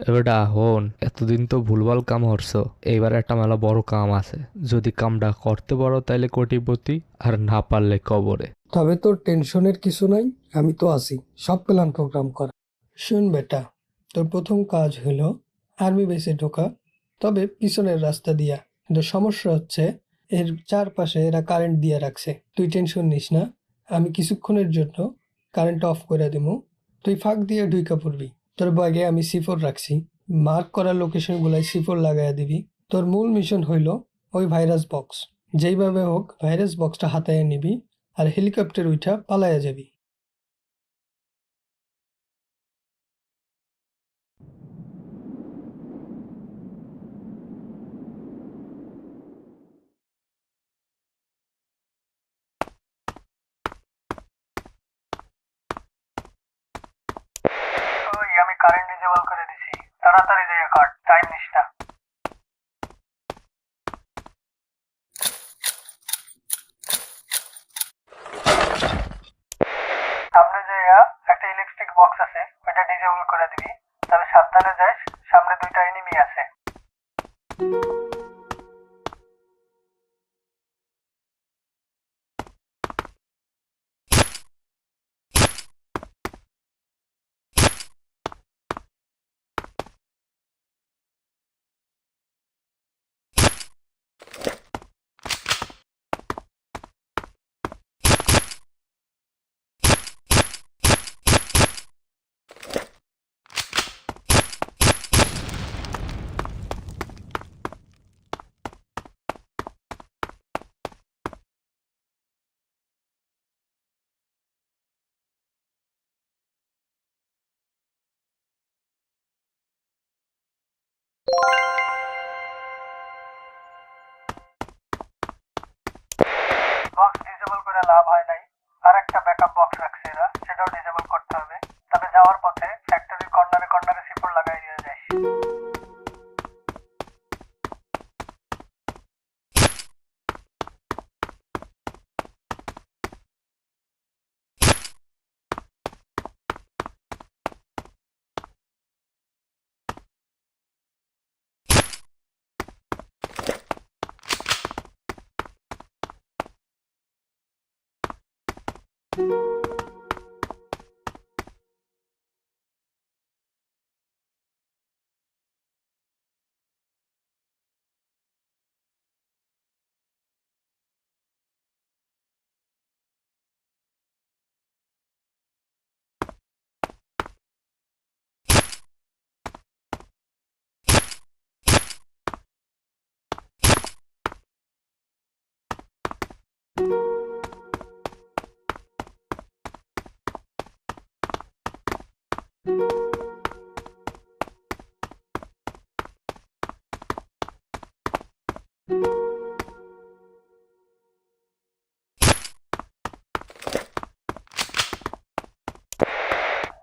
এবারটা হন, এতদিন তো ভুলভাল কাম হরছো, এইবার একটা মেলা বড় কাম আছে। যদি কামটা করতে পারো তাইলে কোটিপতি, আর না পারলে কবরে। তবে তোর টেনশনের কিছু নাই, আমি তো আছি সব প্ল্যান প্রোগ্রাম করা। শুন বেটা, তোর প্রথম কাজ হলো আর্মি বেসে ঢোকা, তবে পিছনের রাস্তা দিয়া। কিন্তু সমস্যা হচ্ছে এর চারপাশে এরা কারেন্ট দিয়ে রাখছে। তুই টেনশন নিস না, আমি কিছুক্ষণের জন্য কারেন্ট অফ করে দেবো। তুই ফাঁক দিয়ে ঢুইকা পড়বি। তোর ব্যাগে আমি সিফোর রাখছি, মার্ক করা লোকেশনগুলাই সিফোর লাগাইয়া দিবি। তোর মূল মিশন হইল ওই ভাইরাস বক্স, যেইভাবে হোক ভাইরাস বক্সটা হাতায় নিবি আর হেলিকপ্টার উঠা পালাইয়া যাবি। ওই আমি কারেন্ট ডিসেবল করে দিছি, তাড়াতাড়ি যাইয়া কাট, টাইম নিস না। সামনে যাইয়া একটা ইলেকট্রিক বক্স আছে, ওইটা ডিসেবল করে দিবি। তবে সাবধানে যাস, সামনে দুইটা এনিমি আছে। বক্স ডিসেবল করে লাভ হয় নাই, আর একটা ব্যাকআপ বক্স রাখছে এরা, সেটাও ডিসেবল করতে হবে। তবে যাওয়ার পথে ফ্যাক্টরির কর্নারে কর্নারে সিপোর লাগাই দিয়ে যাস।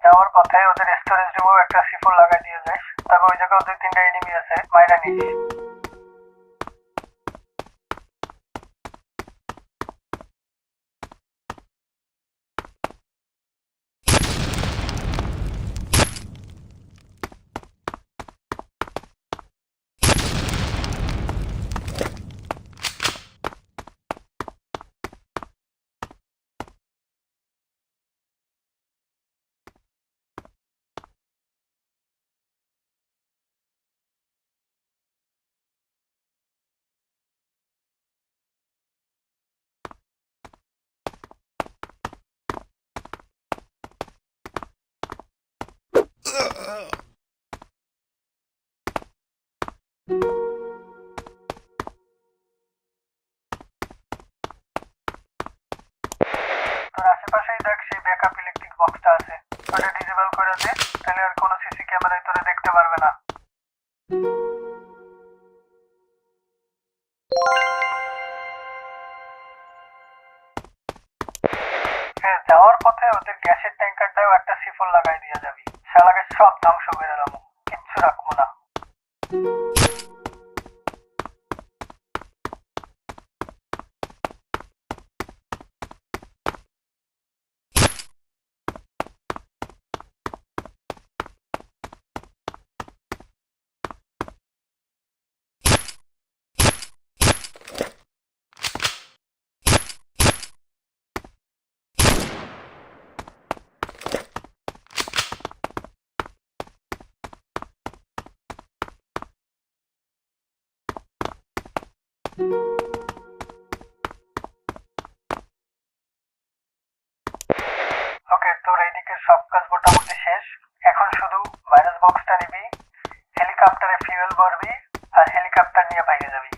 যাওয়ার পথে ওদের স্টোরেজ রুমেও একটা সিফোর লাগাই দিয়ে যাস। তবে ওই জায়গায় দুই তিনটা এনিমি আছে, মাইরা নিস। তোর আশেপাশেই দেখ সেই ব্যাকআপ ইলেকট্রিক বক্সটা আছে, ওটা ডিসেবল করে দে, তাহলে আর কোনো সিসি ক্যামেরায় তোরে দেখতে পারবে না। হ্যাঁ, যাওয়ার পথে ওদের গ্যাসের ট্যাঙ্কারটাও একটা সিফোন লাগাই দিয়ে যাবি। শালাকে সব ধ্বংস করে দেবো, কিচ্ছু রাখবো না। শেষ। এখন শুধু ভাইরাস বক্সটা নিবি, হেলিকপ্টারে ফিউয়েল ভরবি আর হেলিকপ্টার নিয়ে বাইরে যাবি।